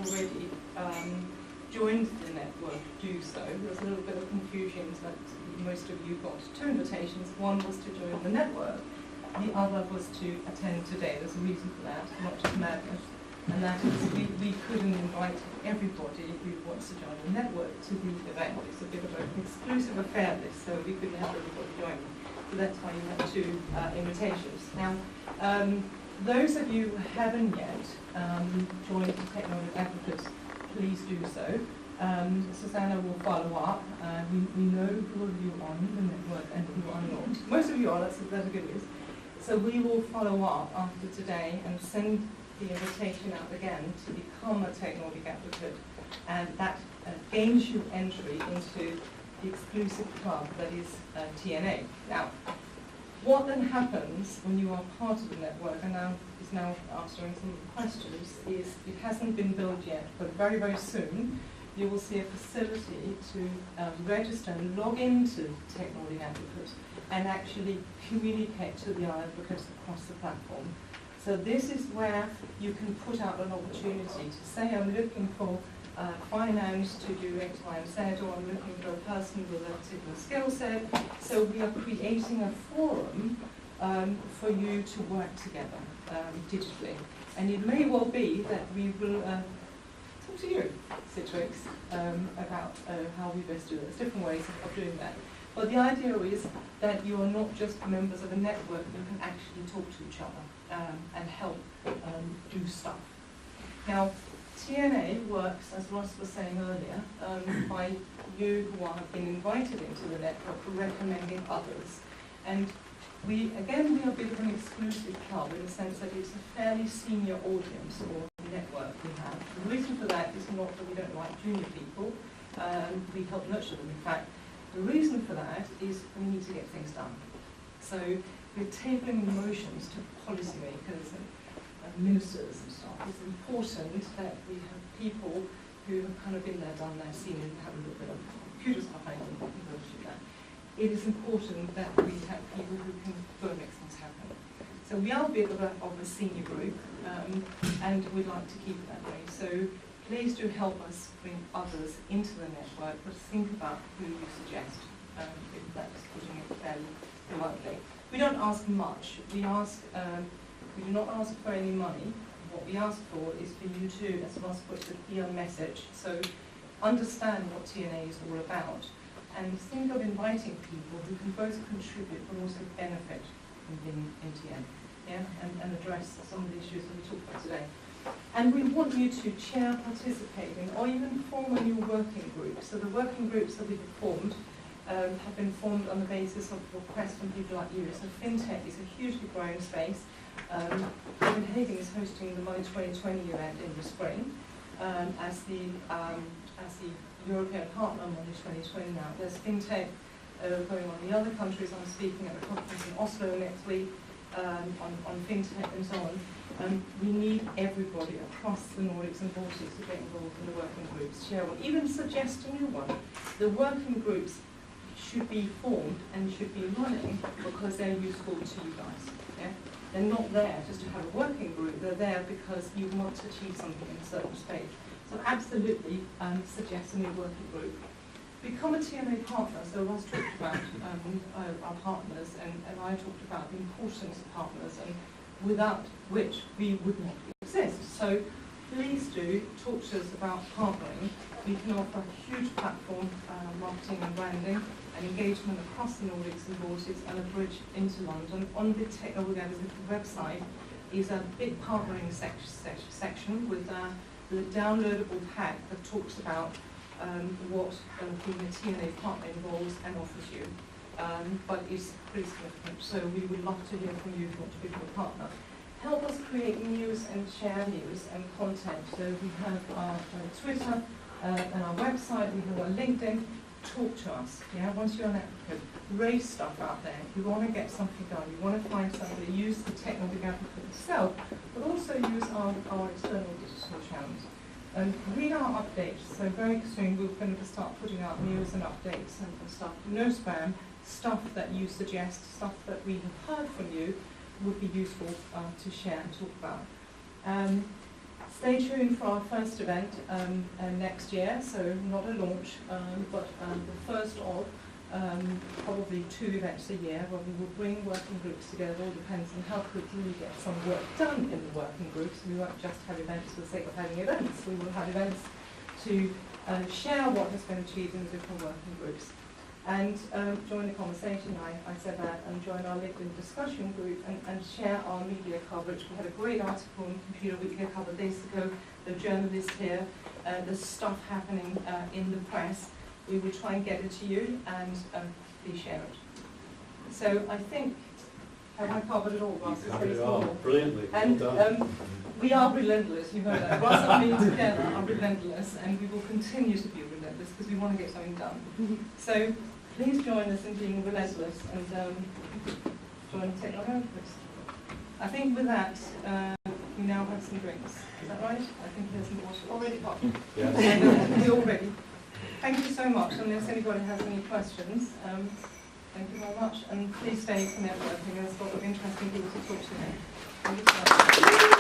already joined the network do so. There was a little bit of confusion that most of you got two invitations. One was to join the network, the other was to attend today. There's a reason for that, not just madness. And that is we couldn't invite everybody who wants to join the network to the event. It's a bit of an exclusive affair, this, so we couldn't have everybody joining. So that's why you have two invitations. Now, those of you who haven't yet joined the Technology Advocates, please do so. Susanna will follow up. We know who of you are on the network and who are not. Most of you are, that's a good news. So we will follow up after today and send the invitation out again to become a Technology Advocate, and that gains you entry into the exclusive club that is TNA. Now, what then happens when you are part of the network, and is now answering some of the questions, is it hasn't been built yet, but very, very soon you will see a facility to register and log into Technology Advocate and actually communicate to the advocates across the platform. So this is where you can put out an opportunity to say, I'm looking for finance to do X, Y, and Z, or I'm looking for a person with a particular skill set. So we are creating a forum for you to work together digitally. And it may well be that we will talk to you, Citrix, about how we best do this, different ways of doing that. But the idea is that you are not just members of a network, you can actually talk to each other and help do stuff. Now, TNA works, as Ross was saying earlier, by you who have been invited into the network recommending others. And we are a bit of an exclusive club in the sense that it's a fairly senior audience for the network we have. The reason for that is not that we don't like junior people. We help nurture them, in fact. The reason for that is we need to get things done. So we're tabling the motions to policymakers and ministers and stuff. It's important that we have people who have kind of been there, done that, seen it, have a little bit of computers behind them, that. It is important that we have people who can go and make things happen. So we are a bit of a senior group, and we'd like to keep it that way. So please do help us bring others into the network, but think about who you suggest, if that's putting it fairly politely. We don't ask much. We do not ask for any money. What we ask for is for you to, as Ross puts it, be a message. So understand what TNA is all about, and think of inviting people who can both contribute but also benefit from being in TNA, and address some of the issues that we talked about today. And we want you to chair, participate in, or even form a new working group. So the working groups that we have formed have been formed on the basis of requests from people like you. So FinTech is a hugely growing space. Copenhagen is hosting the Money 2020 event in the spring as the European partner on Money 2020 now. There's FinTech going on in the other countries. I'm speaking at a conference in Oslo next week on FinTech and so on. We need everybody across the Nordics and Baltics to get involved in the working groups. Share one, even suggest a new one. The working groups should be formed and should be running because they're useful to you guys. Yeah? They're not there just to have a working group. They're there because you want to achieve something in a certain stage. So absolutely suggest a new working group. Become a TNA partner. So Ross talked about our partners, and I talked about the importance of partners, and without which we would not exist. So please do talk to us about partnering. We can offer a huge platform, marketing and branding, and engagement across the Nordics and Baltics, and a bridge into London. On the Technology Advocate website is a big partnering section with the downloadable pack that talks about what being a TNA partner involves and offers you. But it's pretty significant, so we would love to hear from you if you want to become a partner. Help us create news and share news and content. So we have our Twitter and our website, we have our LinkedIn. Talk to us. Yeah, once you're an advocate, raise stuff out there. If you want to get something done, you want to find somebody, use the Technology Advocate itself, but also use our external digital channels. And read our updates. So very soon we're going to start putting out news and updates and stuff. No spam. Stuff that you suggest, stuff that we have heard from you would be useful to share and talk about. Stay tuned for our first event next year, so not a launch, but the first of probably 2 events a year where we will bring working groups together. It all depends on how quickly we get some work done in the working groups. We won't just have events for the sake of having events. We will have events to share what has been achieved in the different working groups. And join the conversation, I said that, and join our LinkedIn discussion group and share our media coverage. We had a great article in Computer Week a couple of days ago. The journalists here, there's stuff happening in the press. We will try and get it to you and please share it. So I think, have I covered it all, Ross? Covered it all, brilliantly. And well done. we are relentless, you know that. Ross and me together are relentless, and we will continue to be relentless because we want to get something done. So please join us in being relentless and join Technology. I think with that, we now have some drinks. Is that right? I think there's some water already hot. Yes. We're all ready. Thank you so much. Unless anybody has any questions, thank you very much. And please stay for networking. There's a lot of interesting people to talk to. Thank you so much.